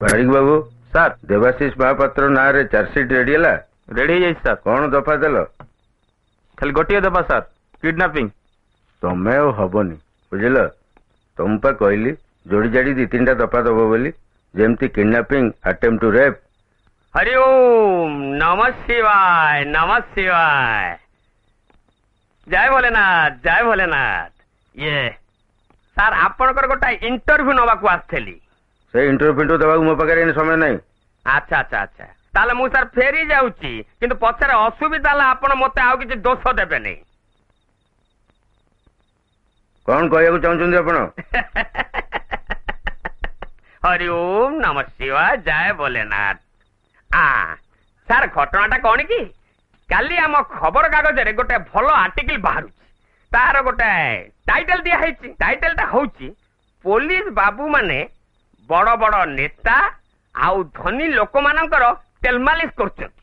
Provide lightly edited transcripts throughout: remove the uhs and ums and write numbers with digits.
ବାରିକ ବାବୁ sir Debashish Mohapatra ନାଁରେ chargesheet ready ହେଲା? Ready ହେଇଯାଇଛି ସାର୍। କଣ ଦଫା ଦେଲ? ଖାଲି ଗୋଟିଏ ଦଫା ସାର୍, କିଡନାପିଂ। ତମେ ଆଉ ହବନି ବୁଝିଲ। ତମ ପା କହିଲି ଯୋଡି ଜାଡି 2-3ଟା ଦଫା ଦବ ବୋଲି, ଯେମିତି kidnapping, attempt to rape. Hari Om ନମ ଶିବାୟ ନମ ଶିବାୟ। ଜୟ ଭୋଲେନାଥ ଜୟ ଭୋଲେନାଥ। ଇଏ ସାର୍ ଆପଣଙ୍କର ଗୋଟେ ଇଣ୍ଟରଭ୍ୟୁ ନବାକୁ ଆସିଥିଲି। ସେ ଇଣ୍ଟରଭ୍ୟୁ ଦେବାକୁ ମୋ ପାଖରେ ଏଇନେ ସମୟ ନାହିଁ। ଆଚ୍ଛା ଆଚ୍ଛା ଆଚ୍ଛା, ତାହେଲେ ମୁଁ ସାର୍ ଫେରି ଯାଉଛି, କିନ୍ତୁ ପଛରେ ଅସୁବିଧା ହେଲା ଆପଣ ମତେ ଆଉ କିଛି ଦୋଷ ଦେବେନି। କଣ କହିବାକୁ ଚାହୁଁଛନ୍ତି ଆପଣ? ହରି ଓମ୍ ନମ ଶିବାୟ ଜୟ ଭୋଲେନାଥ। ସାର୍ ଘଟଣାଟା କଣ କି, କାଲି ଆମ ଖବର କାଗଜରେ ଗୋଟେ ଭଲ ଆର୍ଟିକଲ ବାହାରୁଛି। ତାର ଗୋଟେ ଟାଇଟେଲ ଦିଆ ହେଇଛି। ଟାଇଟେଲଟା ହଉଛି ପୋଲିସ ବାବୁ ମାନେ ବଡ ବଡ ନେତା ଆଉ ଧନୀ ଲୋକମାନଙ୍କର ତେଲମାଲିସ କରୁଛନ୍ତି।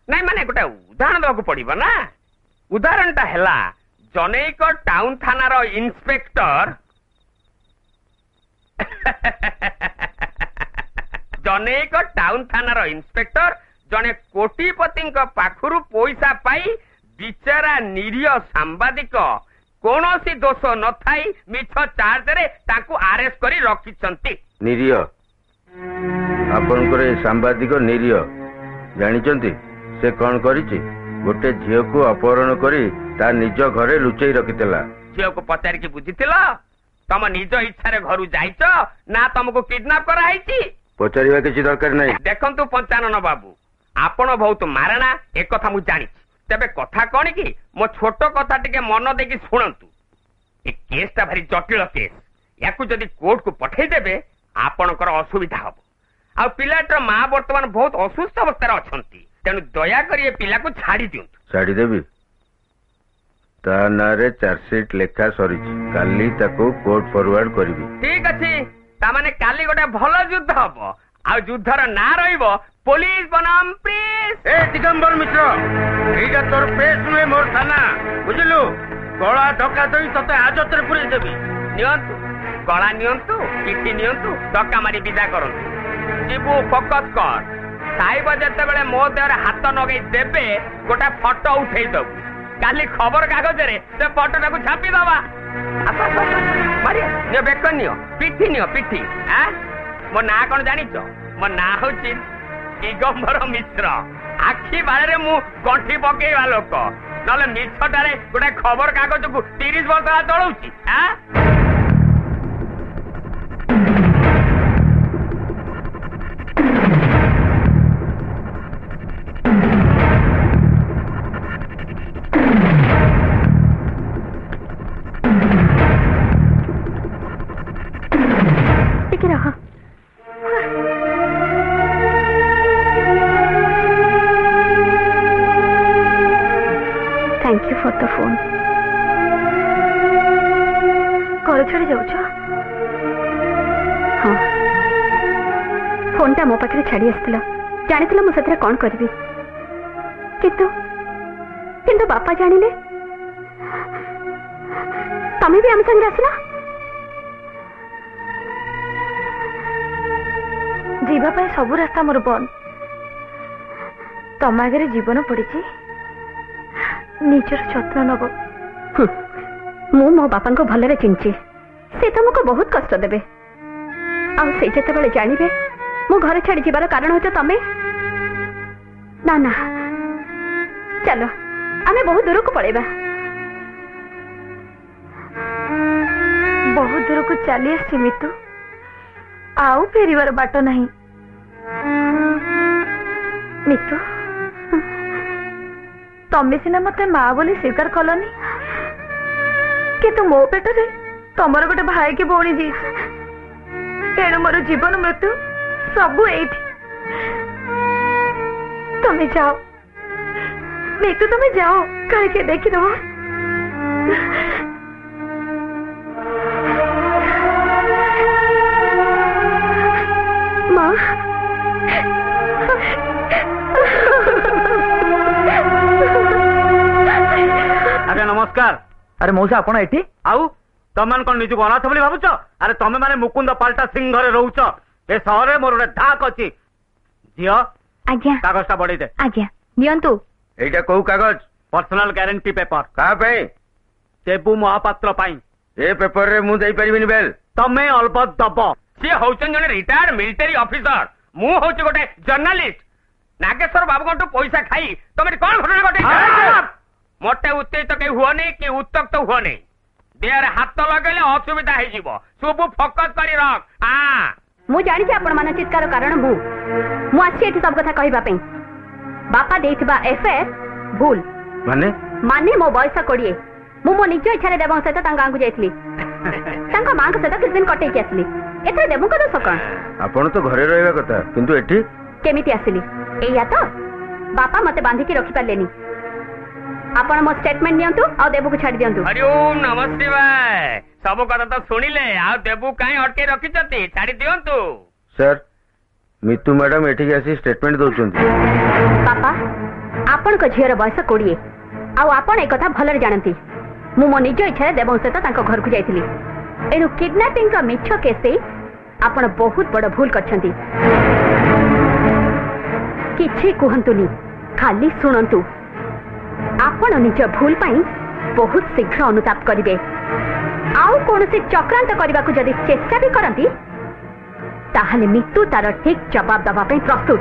ନାଇଁ ମାନେ ଗୋଟେ ଉଦାହରଣ ଦେବାକୁ ପଡିବ ନା। ଉଦାହରଣଟା ହେଲା ଜନୈକ ଟାଉନ ଥାନାର ଇନ୍ସପେକ୍ଟର ଜନୈକ ଟାଉନ ଥାନାର ଇନ୍ସପେକ୍ଟର ଜଣେ କୋଟିପତିଙ୍କ ପାଖରୁ ପଇସା ପାଇ ବିଚରା ନିରୀହ ସାମ୍ବାଦିକ କୌଣସି ଦୋଷ ନଥାଇ ମିଛ ଚାର୍ଜରେ ତାଙ୍କୁ ଆରେଷ୍ଟ କରି ରଖିଛନ୍ତି। ନିରୀହ? ଆପଣଙ୍କର ଏ ସାମ୍ବାଦିକ ନିରୀହ? ଜାଣିଛନ୍ତି ସେ କଣ କରିଛି? ଗୋଟେ ଝିଅକୁ ଅପହରଣ କରି ତା ନିଜ ଘରେ ଲୁଚେଇ ରଖିଥିଲା। ଝିଅକୁ ପଚାରିକି ବୁଝିଥିଲ? ତମ ନିଜ ଇଚ୍ଛାରେ ଘରୁ ଯାଇଛ ନା ତମକୁ କିଡନାପ କରାହେଇଛି? ପଚାରିବା କିଛି ଦରକାର ନାହିଁ। ଦେଖନ୍ତୁ ପଞ୍ଚାନନ ବାବୁ, ଆପଣ ବହୁତ ମାରଣା, ଏକଥା ମୁଁ ଜାଣିଛି। ତେବେ କଥା କଣ କି, ମୋ ଛୋଟ କଥା ଟିକେ ମନ ଦେଇକି ଶୁଣନ୍ତୁ। ଏ କେସଟା ଭାରି ଜଟିଳ କେସ୍। ୟାକୁ ଯଦି କୋର୍ଟକୁ ପଠେଇଦେବେ ଆପଣଙ୍କର ଅସୁବିଧା ହବ। ଆଉ ପିଲାଟାର ମା ବର୍ତ୍ତମାନ ବହୁତ ଅସୁସ୍ଥ ଅବସ୍ଥାରେ ଅଛନ୍ତି। ତେଣୁ ଦୟାକରି ଏ ପିଲାକୁ ଛାଡି ଦିଅନ୍ତୁ। ଛାଡିଦେବି? ତା ନାଁରେ ଚାର୍ଜସିଟ୍ ଲେଖା ସରିଛି, କାଲି ତାକୁ କୋର୍ଟ ଫରୱାର୍ଡ କରିବି। ଠିକ ଅଛି, ତାମାନେ କାଲି ଗୋଟେ ଭଲ ଯୁଦ୍ଧ ହବ। ଆଉ ଯୁଦ୍ଧର ନାଁ ରହିବ ପୋଲିସ ବନାମ ପ୍ରେସ। ଏ ଦିଗମ୍ବର ମିଶ୍ର, ଏଇଟା ତୋର ପ୍ରେସ ନୁହେଁ, ମୋର ଥାନା, ବୁଝିଲୁ? ଗଳା ଧକ୍କା ଦେଇ ତତେ ହାଜତରେ ପୁରେଇ ଦେବି। ନିଅନ୍ତୁ, ଗଳା ନିଅନ୍ତୁ, ପିଠି ନିଅନ୍ତୁ, ଧକ୍କା ମାରି ବିଦା କରନ୍ତୁ। ଯିବୁ ଫୋକସ କର। ସାହିବ ଯେତେବେଳେ ମୋ ଦେହରେ ହାତ ନଗେଇ ଦେବେ ଗୋଟେ ଫଟୋ ଉଠେଇ ଦବୁ। କାଲି ଖବର କାଗଜରେ ସେ ଫଟୋଟାକୁ ଛାପିଦବା। ନିଅ, ବେକ ନିଅ, ପିଠି ନିଅ, ପିଠି। ମୋ ନାଁ କଣ ଜାଣିଛ? ମୋ ନାଁ ହଉଛି ଦିଗମ୍ବର ମିଶ୍ର। ଆଖି ବାଳରେ ମୁଁ ଗଣ୍ଠି ପକେଇବା ଲୋକ, ନହେଲେ ମିଛଟାରେ ଗୋଟେ ଖବର କାଗଜକୁ 30 ବର୍ଷ ଚଳଉଛି। ଟିକେ ରହ। Thank you for the phone. घर छाड़ी जाऊच? हाँ, फोन टा मो पाखे छाड़ी आसला, जानी मु से कौन करी, किंतु बापा जानिले तमें भी आम संगे आसला। जीवापाई सब रास्ता मोर बंद। तम आगे जीवन पड़ी, निजर जत्न नब। मु मो बापा को भलरे चिंची, से तुमको बहुत कष्ट देबे। से जेतेबेले जानिबे मु घर छाड़ी जीवार कारण हो तमें। ना ना, चलो आमे बहुत दूर को पड़ेबा। बहुत दूर को चली आसी मितु, आउ फेरिवार बाट नहीं। मितु, तमें सीना मत माँ बोली स्वीकार कलनी, किंतु मो पेटरे तमर गोटे भाई की भौणी जी। तेणु मोर जीवन मृत्यु सबू एठी। तमें जाओ मितु, तमें जाओ, कहीं के देखीदब। माँ, अरे नमस्कार। अरे मौसा आपण एठी आउ तमन कोन निजु अनाथ बोली भाबुछ? अरे तमे माने मुकुंद पाल्टा सिंह घरे रहउछ, ए सहरे मोर गोटे धाक अच्छी झील आज्ञा कागजटा बढ़े दे आज्ञा नियंतु এইটা কোউ কাগজ पर्सनल ग्यारंटी पेपर কাହା ପାଇଁ देबू महापात्र पाई ଏ ପେପରରେ ମୁଁ ଦେଇପାରିବିନି ବେଲ୍ तमे अलबत दब सी होचन जने रिटायर्ड मिलिटरी ऑफिसर मु होची गोटे जर्नलिस्ट नागेश्वर बाबू पैसा खाई तुम कौन घटना घटे मोटे उत्तेजित कहीं हुअनी कि उत्तक्त हुअनी देहर हाथ लगेले असुविधा हो सब फोकस कर रख हाँ ମୁଁ ଜାଣିଛି ଆପଣ ମାନ ଚିତ୍କାର କାରଣ ମୁଁ ଆସିଛି ଏଠି ସବୁ କଥା କହିବା ପାଇଁ ବାପା ଦେଇଥିବା ଏଫଆଇଆର ଭୁଲ ମାନେ ମୋ ବୟସ 20 ମୁଁ ମୋ ନିଜ ଇଚ୍ଛାରେ ଦେବଙ୍କ ସହିତ ତାଙ୍କ ଗାଁକୁ ଯାଇଥିଲି ତାଙ୍କ ମାଙ୍କ ସହିତ କିଛି ଦିନ କଟେଇକି ଆସିଲି ଏଥିରେ ଦେବଙ୍କ ଦୋଷ କଣ ଆପଣ ତ ଘରେ ରହିବା କଥା କିନ୍ତୁ ଏଠି କେମିତି ଆସିଲି ଏଇଆ ତ ବାପା ମତେ ବାନ୍ଧିକି ରଖିପାରିଲେନି ଆପଣ ମୋ ଷ୍ଟେଟମେଣ୍ଟ ନିଅନ୍ତୁ ଆଉ ଦେବକୁ ଛାଡ଼ି ଦିଅନ୍ତୁ हरि ओम नमः शिवाय सब कथा तो सुनिले आ देबू कहीं अटके रखिछती छाड़ी दियंतु ସାର୍ ମିତୁ ମ୍ୟାଡାମ ଏଠିକି ଆସି ଷ୍ଟେଟମେଣ୍ଟ ଦଉଛନ୍ତି ବାପା ଆପଣଙ୍କ ଝିଅର ବୟସ 20 ଆଉ ଆପଣ ଏ କଥା ଭଲରେ ଜାଣନ୍ତି ମୁଁ ମୋ ନିଜ ଇଚ୍ଛାରେ ଦେବଙ୍କ ସହିତ ତାଙ୍କ ଘରକୁ ଯାଇଥିଲି ଏଣୁ କିଡନାପିଂ ର ମିଛ କେସ୍ ଆପଣ ବହୁତ ବଡ଼ ଭୁଲ କରିଛନ୍ତି କିଛି କୁହନ୍ତୁନି ଖାଲି ଶୁଣନ୍ତୁ ଆପଣ ନିଜ ଭୁଲ ପାଇଁ ବହୁତ ଶୀଘ୍ର ଅନୁତାପ କରିବେ ଆଉ କୌଣସି ଚକ୍ରାନ୍ତ କରିବାକୁ ଯଦି ଚେଷ୍ଟା ବି କରନ୍ତି ତାହେଲେ ମିତୁ ତାର ଠିକ ଜବାବ ଦେବା ପାଇଁ ପ୍ରସ୍ତୁତ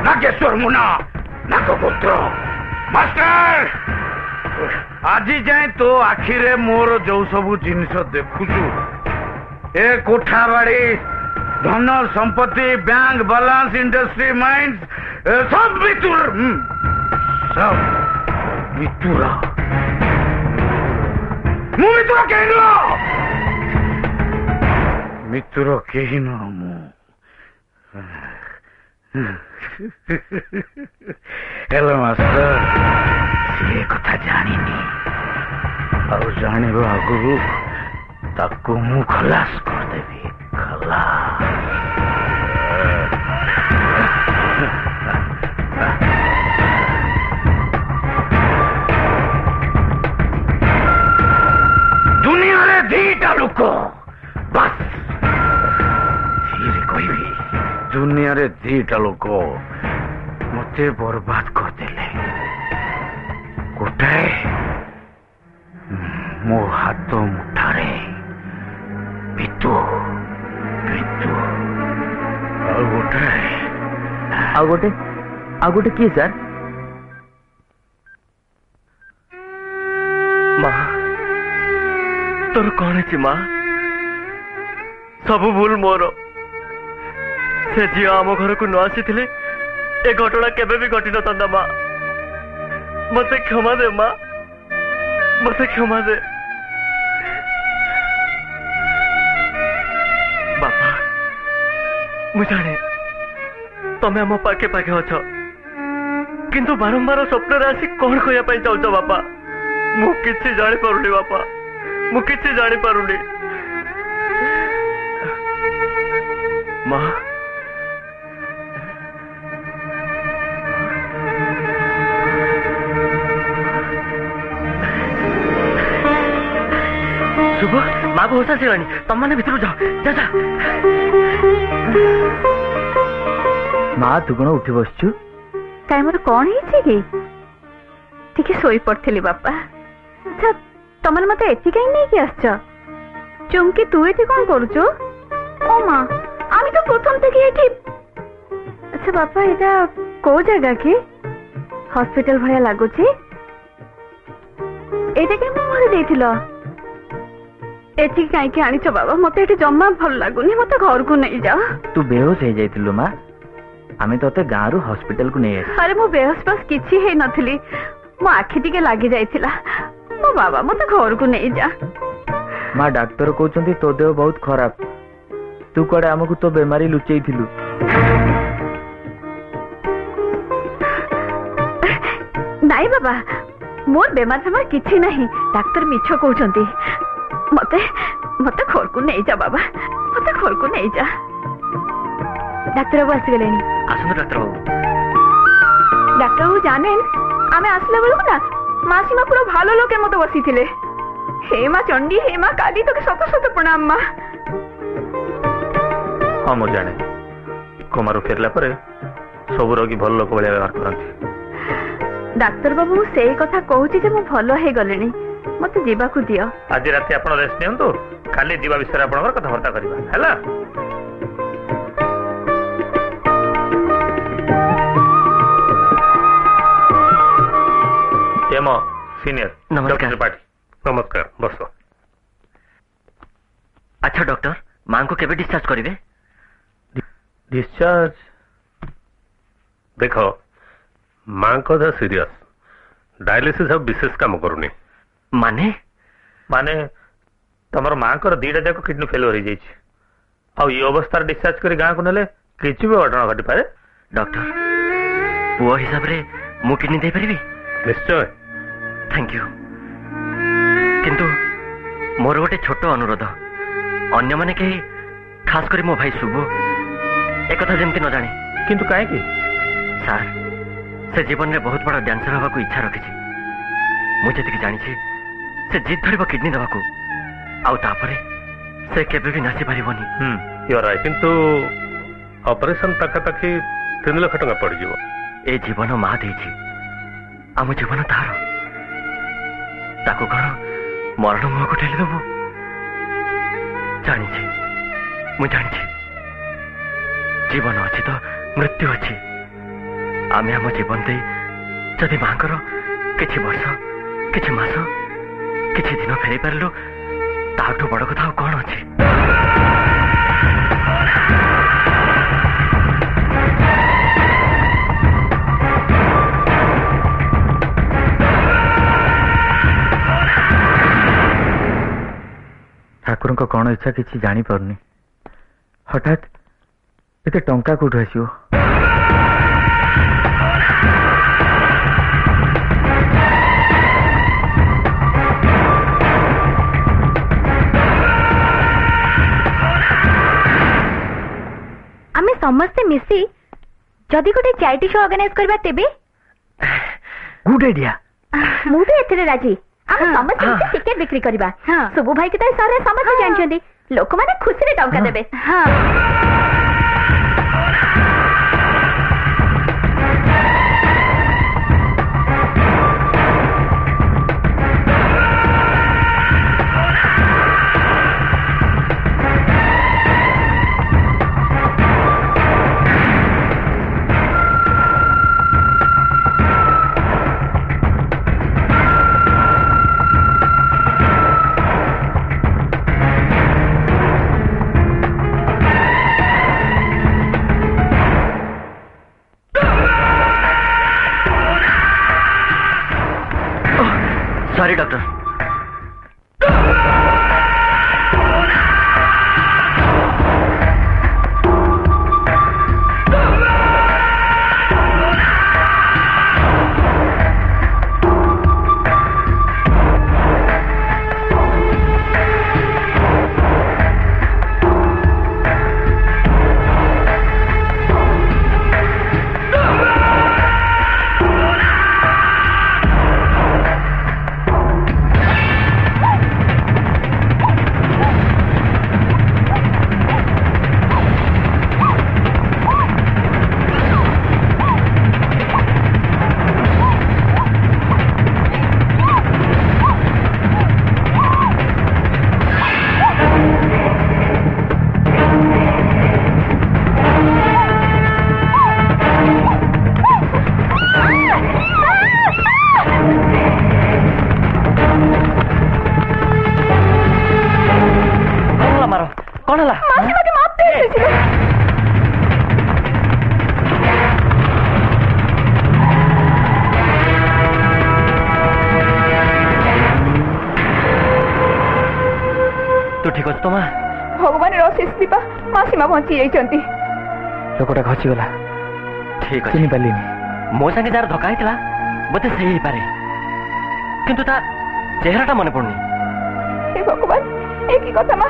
नागेश्वर मुना नागपुत्र मास्टर आज जाए तो आखिरे मोर जो सब जिनिस देखुचु ए कोठा बाड़ी धन संपत्ति बैंक बैलेंस इंडस्ट्री माइंस सब मितुर सब मितुरा मु मितुर केहिनो मितुर केहिनो मु हेलो मास्टर ये कथा जानिनी और जाने आगु ताकू मु खलास कर देवी खलास दुनिया रे दीटा लोक बस धीरे कहबी दुनिया रे दीटा लोक मते बर्बाद कर देले गोटाए मो हाथ मुठारे मितु मितु ଆଉ ଗୋଟେ କିଏ ସାର୍ ମା ତୋର କଣ ଅଛି ମା ସବୁ ଭୁଲ ମୋର ସେ ଝିଅ ଆମ ଘରକୁ ନ ଆସିଥିଲେ ଏ ଘଟଣା କେବେ ବି ଘଟି ନଥାନ୍ତା ମା ମତେ କ୍ଷମା ଦେ ମା ମତେ କ୍ଷମା ଦେ ବାପା ମୁଁ ଜାଣେ ତମେ ଆମ ପାଖେ ପାଖେ ଅଛ କିନ୍ତୁ ବାରମ୍ବାର ସ୍ୱପ୍ନରେ ଆସି କଣ କହିବା ପାଇଁ ଚାହୁଁଛ ବାପା ମୁଁ କିଛି ଜାଣିପାରୁନି ବାପା ମୁଁ କିଛି ଜାଣିପାରୁନି ମା शुभ माँ को होश आसगलानी तुम मैंने भीतर जाओ जा जा माँ तू कौन उठी बसचु କାଇଁ ମୋର କଣ ହେଇଛି କି ଟିକେ ଶୋଇ ପଡିଥିଲି ବାପା ଆଚ୍ଛା ତମେ ମତେ ଏଠି କାଇଁ ନେଇକି ଆସିଛ ଚୁମକି ତୁ ଏଠି କଣ କରୁଛୁ ଓ ମା আমি তো প্রথম থেকে এটি আচ্ছা বাপা এটা কোন জায়গা কি হসপিটাল ভয়া লাগুছি এটা কেন ঘরে ଦେଇଥିଲ এটি কাইকি আনিছ বাবা মতে এটি জম্মা ভাল লাগুনি মতে ঘরକୁ নেই যাও तू बेहोश हो जाइथिलु माँ आमे तोते गाँरु हॉस्पिटल को नहीं आसी अरे मु बेहोश बस किछि हे नथली मो आखि टिके लागि जाइथिला मो बाबा मते घर को नहीं जा माँ डॉक्टर कहउचंती तो देह बहुत खराब तू कड़े हमकु तो बेमारी लुचेई थिलु नाई बाबा मोर बेमार फेमार किछि नहीं डॉक्टर मिछ कहउचंती मते मते घर को नहीं जा बाबा मते घर को नहीं जा डॉक्टर बाबू आसी गलेनी आसନ୍ତୁ ଡାକ୍ତର ବାବୁ डॉक्टर बाबू जाने আমি আসলে বেলকু না মাসিমা পুরো ভালো লোকের মতো বসিছিলে। হে মা চণ্ডী, হে মা কালী, তোকে শত শত প্রণাম মা। ହଁ ମୁଁ ଜାଣେ କୋମାରୁ ଫେରିଲା ପରେ ସବୁ ରୋଗୀ ଭଲ ଲୋକ ଭଳିଆ ବ୍ୟବହାର କରନ୍ତି। ଡାକ୍ତର ବାବୁ ମୁଁ ସେଇ କଥା କହୁଛି ଯେ ମୁଁ ଭଲ ହେଇଗଲିଣି, ମତେ ଯିବାକୁ ଦିଅ। ଆଜି ରାତି ଆପଣ ରେଷ୍ଟ ନିଅନ୍ତୁ, କାଲି ଯିବା ବିଷୟରେ ଆପଣଙ୍କର କଥାବାର୍ତ୍ତା କରିବା ହେଲା। ଏମ ସିନିୟର ନମସ୍କାର। ଡକ୍ଟର ତ୍ରିପାଠୀ। ନମସ୍କାର, ବସ। ଆଚ୍ଛା ଡକ୍ଟର, ମାଙ୍କୁ କେବେ ଡିସଚାର୍ଜ କରିବେ? ଡିସଚାର୍ଜ ଦେଖ, ମାଙ୍କ ଦେହ ସିରିୟସ୍, ଡାୟାଲିସିସ୍ ଆଉ ବିଶେଷ କାମ କରୁନି। ମାନେ ମାନେ ତମର ମାଙ୍କର 2ଟା ଯାକ କିଡନୀ ଫେଲିୟର ହେଇଯାଇଛି, ଆଉ ଏ ଅବସ୍ଥାରେ ଡିସଚାର୍ଜ କରି ଗାଁକୁ ନେଲେ କିଛି ବି ଅଘଟଣ ଘଟିପାରେ। ଡକ୍ଟର, ପୁଅ ହିସାବରେ ମୁଁ କିଡନୀ ଦେଇପାରିବି? ନିଶ୍ଚୟ। Thank you. କିନ୍ତୁ ମୋର ଗୋଟେ ଛୋଟ ଅନୁରୋଧ, ଅନ୍ୟମାନେ କେହି ଖାସ କରି ମୋ ଭାଇ ଶୁଭୁ একথা যেমতি ন জানে। কিন্তু কাହିଁକି? ସାର୍, ସେ ଜୀବନରେ ବହୁତ ବଡ଼ ଡ୍ୟାନ୍ସର ହେବାକୁ ଇଚ୍ଛା ରଖିଛି। ମୁଁ ଯେତିକି ଜାଣିଛି ସେ ଜିଦ୍ ଧରିବ କିଡନୀ ଦେବାକୁ, ଆଉ ତାପରେ ସେ କେବେ ବି ନାଚି ପାରିବନି। କିନ୍ତୁ ଅପରେସନ ପାଖାପାଖି 3 ଲକ୍ଷ ଟଙ୍କା ପଡିଯିବ। ଏ ଜୀବନ ମା ଦେଇଛି, ଆମ ଜୀବନ ତାର, ତାକୁ କଣ ମରଣ ମୁହଁକୁ ଠେଲିଦେବୁ? ଜାଣିଛି, ମୁଁ ଜାଣିଛି, ଜୀବନ ଅଛି ତ ମୃତ୍ୟୁ ଅଛି। ଆମେ ଆମ ଜୀବନ ଦେଇ ଯଦି ମାଙ୍କର କିଛି ବର୍ଷ, କିଛି ମାସ, କିଛି ଦିନ ଫେରେଇ ପାରିଲୁ, ତାଠୁ ବଡ କଥା ଆଉ କଣ ଅଛି? ଠାକୁରଙ୍କ କଣ ଇଚ୍ଛା କିଛି ଜାଣିପାରୁନି। ହଠାତ୍ ଏତେ ଟଙ୍କା କୋଉଠୁ ଆସିବ? ଆମେ ସମସ୍ତେ ମିଶି ଯଦି ଗୋଟେ ଚାରିଟି ଶୋ ଅର୍ଗାନାଇଜ କରିବା ତେବେ? Good idea. ମୁଁ ବି ଏଥିରେ ରାଜି। ଆମେ ସମସ୍ତେ ମିଶି ଟିକେଟ ବିକ୍ରି କରିବା। ସୁବୁ ଭାଇ କି ତ ସହରରେ ସମସ୍ତେ ଜାଣିଛନ୍ତି, ଲୋକମାନେ ଖୁସିରେ ଟଙ୍କା ଦେବେ। Sorry doctor. तू ठीक अच्छे तो माँ? भगवान रशिस दीपा मासीमा बंची जाइछंती। लोकटा खसीगला। ठीक चिनी पाली मो संगे जार धक्का होइतला बोते सही ही पारे, किंतु ता चेहराटा मन पड़नी। हे भगवान, एक ही कथा माँ।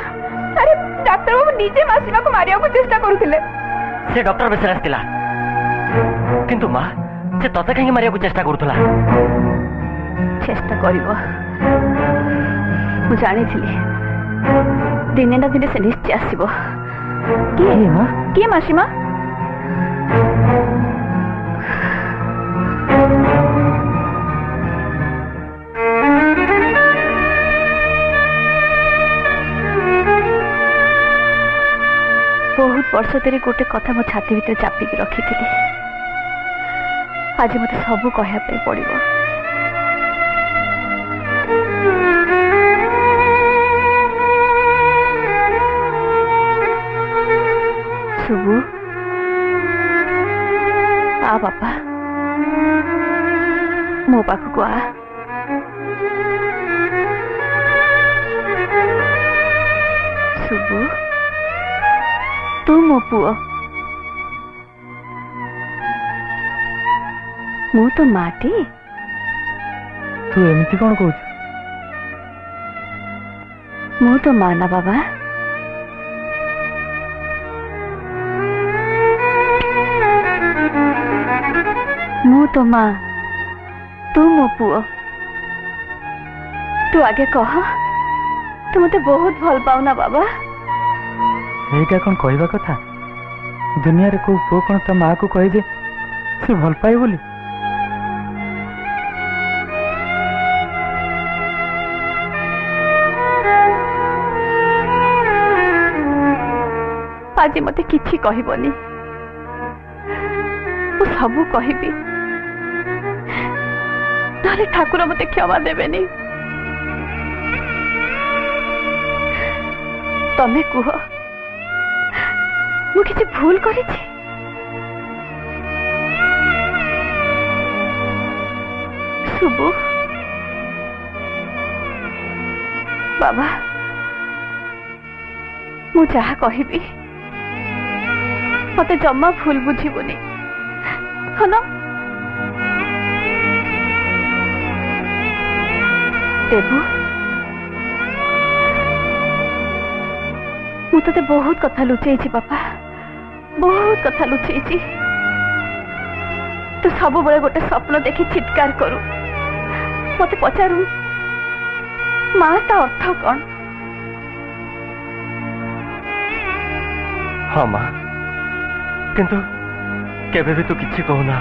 अरे डॉक्टर बाबू निजे मासीमा को मारिया को चेष्टा करुथिले। से डॉक्टर बेसर आस्तिला, किंतु माँ से तते कहीं मारिया को चेष्टा करूला चेष्टा करिवो मु जानी थिली दिने ना दिने से निश्चय आसीबो किए मासीमा बहुत वर्ष धरी गोटे कथा मो छाती भीतर चापिकी रखी थी आज मत सब कहवाई पड़ो सुबु आ बापा मो पाखक आ सुबु तू मो पुओ मु तो माटी तू एमती कौन कहू मु तो माँ ना बाबा मु तो माँ तू मो पुओ तू आगे कह तू मते बहुत भल पाऊ ना बाबा एटा कौन कहवा कथा दुनिया रे को पुओ कौन ता माँ को कहे जे से भल पाए बोली आज मते किछि कहबनी मु सबु कहबी तारे ठाकुर मते क्षमा देबेनी तमे कुह मु किछि भूल करिछि सुबु बाबा मु जहा कहबी मते जम्मा भूल बुझीबुनी हलो देबू मु ते बहुत कथा लुचेइछि बापा बहुत कथा लुचेइछि तू सब बड़े गोटे स्वप्न देखी चित्कार करू मते पचारू माँ ता अर्थ कौन हाँ माँ किंतु केबे भी तू किछि कहूना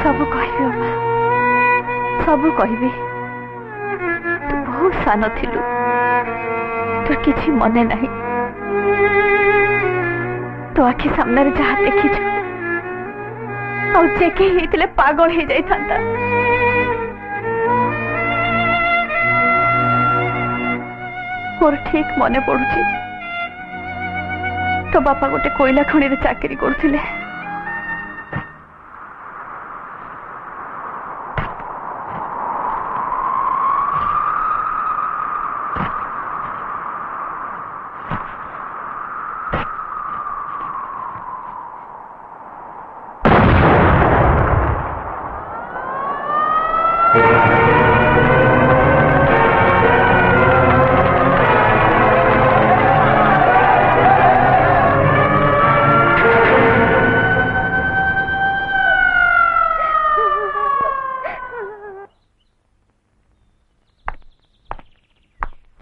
सब कहबी बाबा सब कहबी तू बहुत सान थिलु तोर किछि मने नहीं तो आखि सामने जहाँ देखिछु और जेके हेतिले पागल हे जाई थांता मोर ठीक मने पड़ुछि तो बापा गोटे कोयला खणी रे चाकरी करथिले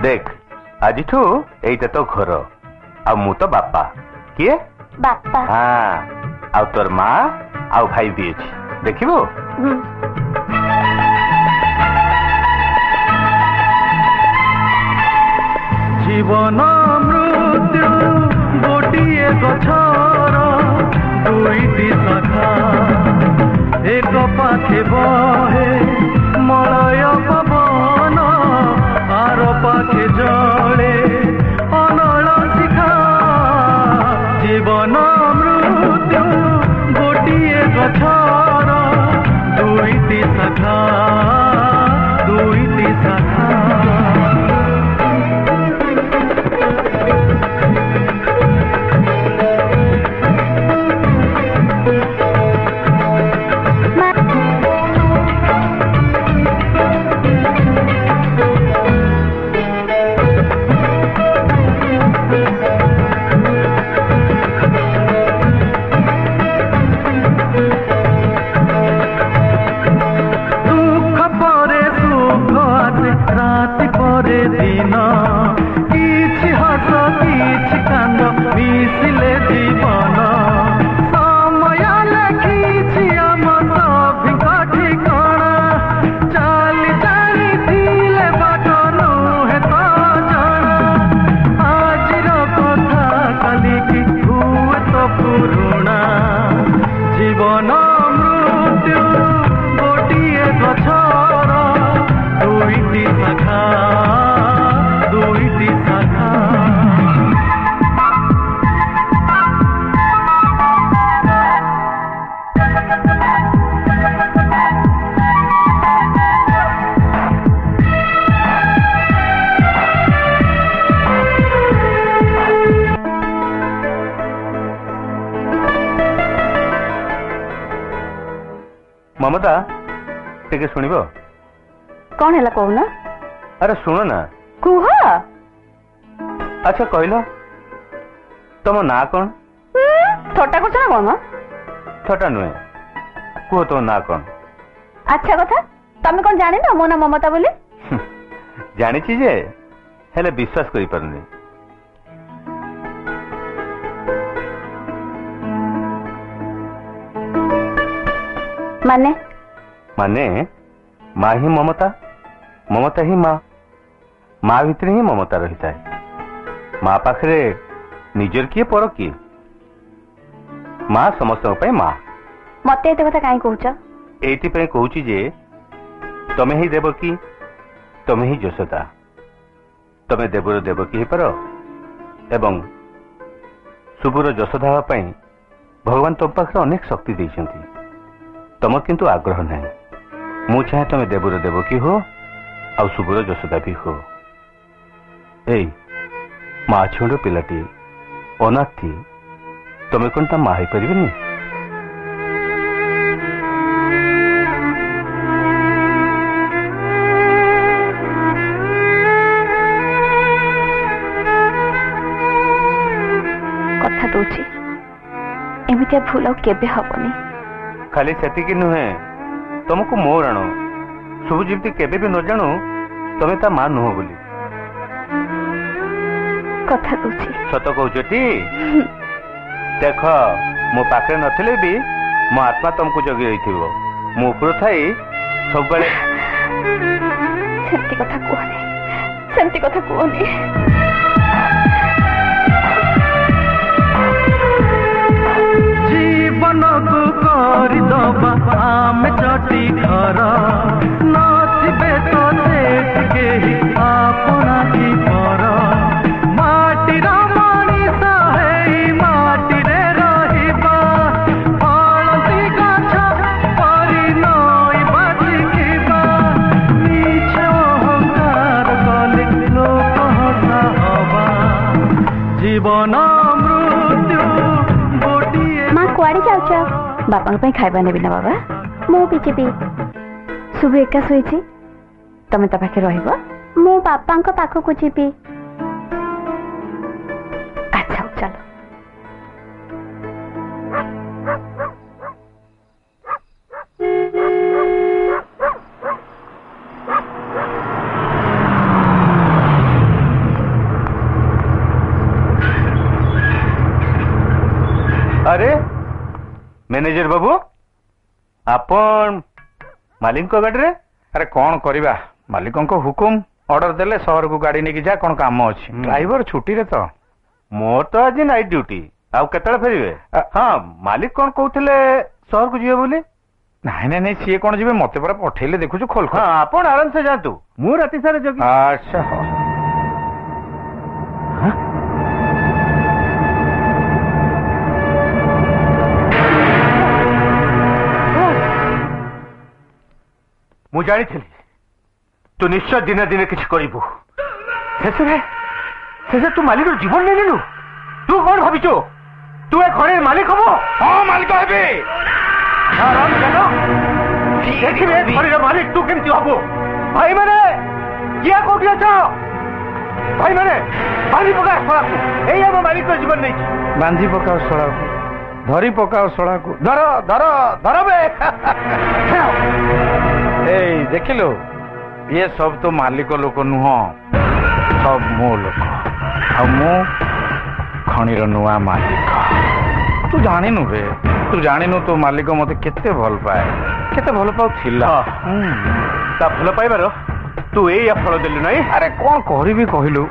देख आज एटा तो घर आ मु तो बापा किए बापा हाँ आ तोर माँ आ भाई भी अच्छी देखिबो जीवन मृत्यु गोटिए गछर दुईटी शाखा एक पाखे बहे मलय पवन आर पाखे जले अनल शिखा जीवन मृत्यु गोटिए गछर दुईटी शाखा दुईटी शाखा राति परे दिन किछि हस किछि कांद मिसिले जीवन समय लेखिछि आम सभिंक ठिकाना चाली जानी थिले बाट नुहे तो जाना आजिर कथा काली की हुए तो पुरुणा जीवन मृत्यु गोटिए गछर दुईटी शाखा दुईटी शाखा ममता टिके शुणिब कौन है कहना अरे शुण ना कुह अच्छा कहल तुम ना कौन थट्टा कर कौन छटा नुहे कुह तुम ना कौन अच्छा कथा तमें कौन जाने ना मो ना ममता बोली जानी जे हेले विश्वास करि पारुनी माने माने माँ ही ममता ममता ही माँ माँ भीतर ही ममता रही था माँ पाखरे निजर किए पर किए माँ समस्त माँ मत एत कथा कहीं कहूच एइथिपाई कहूची जे तमे ही देवकी तमे ही यशोदा तमे देवर देवकी ही पार एवं शुभर यशोदा हवा पाई भगवान तुम पाखरे अनेक शक्ति देइछंती तमर किंतु आग्रह नहीं मु चाहे तमे देवर देवकी हो आ शुभर यशोदा भी हो ए माँ छुंड पिलाटी अनाथ थी तमे कौन ता माँ हो पारिबेनी कथा दूची एमितिया भूल आउ केबे हबनी खाली सेतिकी नुहे तुमको मो राण शुभ जीवती केबे भी न जानू तमे ता मां नुह बोली कथा दूची सत कहूचटी देख मो पाखे नथिले भी मो आत्मा तुमको जगी रही मो ऊपर थाई सब बेले सेमती कथा कहनी सेमती कथा कहनी जीवन को कर दबा आम चटी घर नथिबे तो देख के ही अपना की पर माटीर मनीष है माटी रे रहिबा फलती गछ परी नई बाजिबा मिछ अहंकार कले लोक हसा हवा जीवन मृत्यु माँ कुआड़े जाऊच बापा खाଇବା नेबी ना बाबा मो पीछे पी शुभ एका शोची तमे ता पाखे रहिबो मो बापा पाखक जीवी अच्छा चलो अरे मैनेजर बाबू आपण मालिक गाड़ी रे अरे कौन करवा मालिक हुकुम ऑर्डर देले शहर को गाड़ी नहीं जा कौन काम अच्छी ड्राइवर छुट्टी रे तो मोर तो आज नाइट ड्यूटी आउ केतळे फेरिबे हाँ मालिक कौन कहते शहर को जीवे बोली नाई नाई नाई सी कौन जी मत पूरा पठेले देखु खोल हाँ आपण आराम से जातु मु राति सारे जगी अच्छा मु जानी तू निश्चय दिने दिने किसी करू शेष तू मालिक जीवन नहीं नेलु तू कौन भाविचु तू ए घरे मालिक हम हाँ मालिक हे देखिए घर मालिक तू केमती हबु भाई मैंने किया कौटी अछ भाई मैंने बांधी पका शला यही हम मालिक जीवन नहीं बांधी पकाओ शला को धरी पकाओ शला को धर धर धर बे ए देखिलो ये सब तो मालिक लोक नुह, सब मो लोक आ मो खणीर नुआ मालिक। तू जानिनु बे, तू जानिनु तो मालिक मते केते भल पाए, केते भल पाउथिला। ता भल पाइबार तू एया फल देलु नाही। अरे कौन करिबी कहिलु,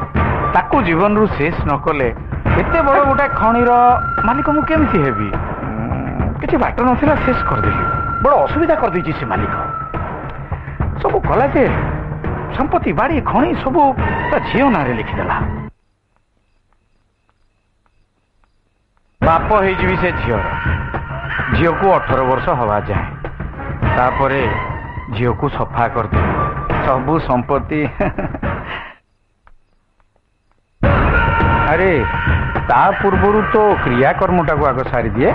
ताकू जीवन रु शेष न कले एते बड़ गोटे खणीर मालिक मु केमती हेबी। किछि बाट नथिला शेष कर देली, बड़ असुविधा कर दैछि से मालिक। सब कला जे संपत्ति बाड़ी खणी सब ता झियो नारे लिखि देला। बाप हे जीवी से झियो, झियो को 18 वर्ष हवा जाए, तापरे झियो को सफा कर दे सबु संपत्ति। अरे ता पूर्व तो क्रियाकर्मटा को आग सारी दिए।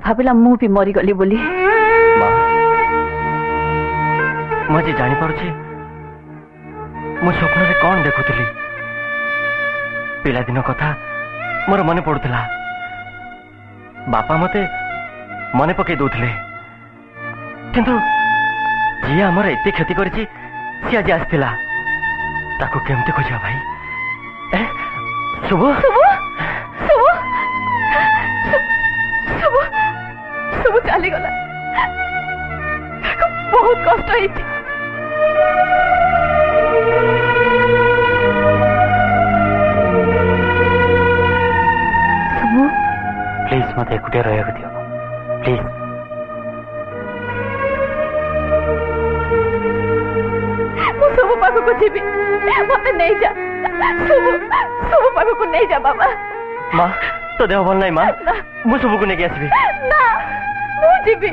भाविला मु भी मरीगली बोली। मुझे जानी पारुछि मो स्वप्न रे कौन देखुଥିଲି। पिला दिन कथा मोर मन पड़ुଥିଲା। बापा मते मन पकई दउथिले, किंतु जी हमर एते क्षति करछि सी आज आस्थिला। ताको केमते खोजा भाई? ए शुभ शुभ शुभ शुभ शुभ चली गला। बहुत कष्ट होइछि। शुभ प्लीज मत एकुटिया रहिया दियो प्लीज। मु शुभ पाख को जीवी, मत नहीं जा। शुभ शुभ पाख को नहीं जा बाबा। माँ तो देह भल नहीं माँ, मु शुभ को नहीं आसबी। ना मु जीवी,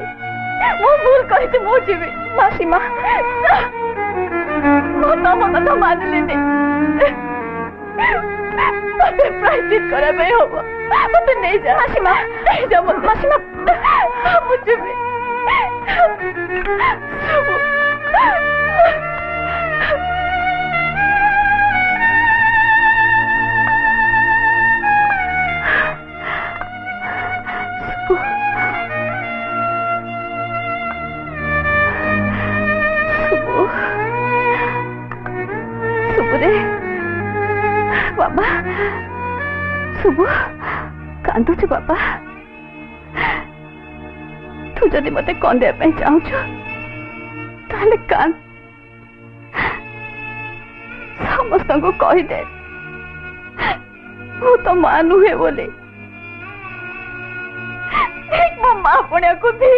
मु भूल कही मु जीवी। मासी माँ मु तम कथा मानिलिनी, मते प्रायश्चित करा पे हो। मते नहीं जा मासी माँ, नहीं जा मत मासी माँ, मु जीवी। बाबा शुभ कांदुच बाबा, तू जदि मते कंदे चाहू ताले कान समस्त को कहीदे मु तो मां नुहे बोली। मो मां पुण्य को थी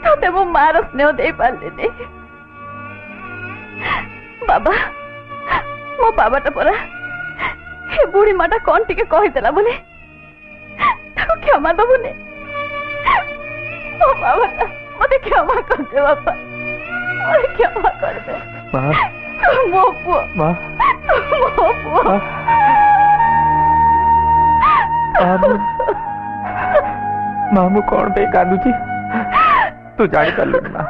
तो मो मार स्नेह दे पारे। बाबा मो बाबाटा परा हे बुढ़ी माटा कौन टिके कहीदेला बोले ताको क्षमा दबुनी। मो बाबाटा मते क्षमा कर दे बाबा, मते क्षमा कर दे। मो पुओ मो पुओ मामू कौन पे कांदुची तू जानी पालु ना।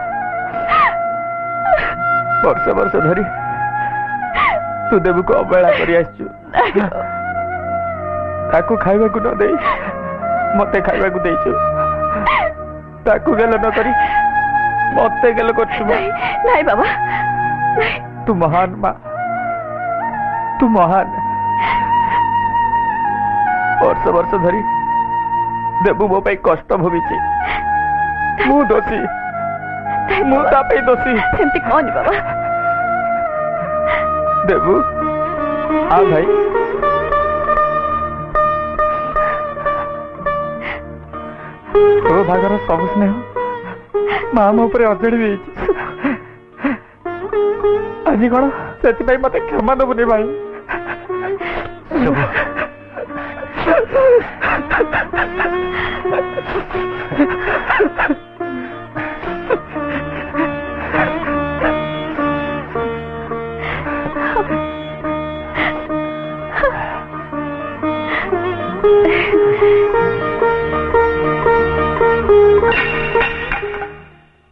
वर्ष वर्ष धरी तू देवू को अवहेला करी आसचु, ताकू खाइबा को न दे मते खाइबा को देचु, ताकू गेल न करी मते गेल करछु। नहीं बाबा नहीं। तू महान मां, तू महान। वर्ष वर्ष धरी देवू मो पे कष्ट भोगीची, मु दोषी, मु ता पे दोषी। सेमती कौन बाबा? देवू आ भाई भागर सब स्नेह माँ मो पर अजड़ी। ଆଜି କ'ଣ ସେଥିପାଇଁ ମତେ କ୍ଷମା ଦେବୁନି ଭାଇ? ଶୁଭ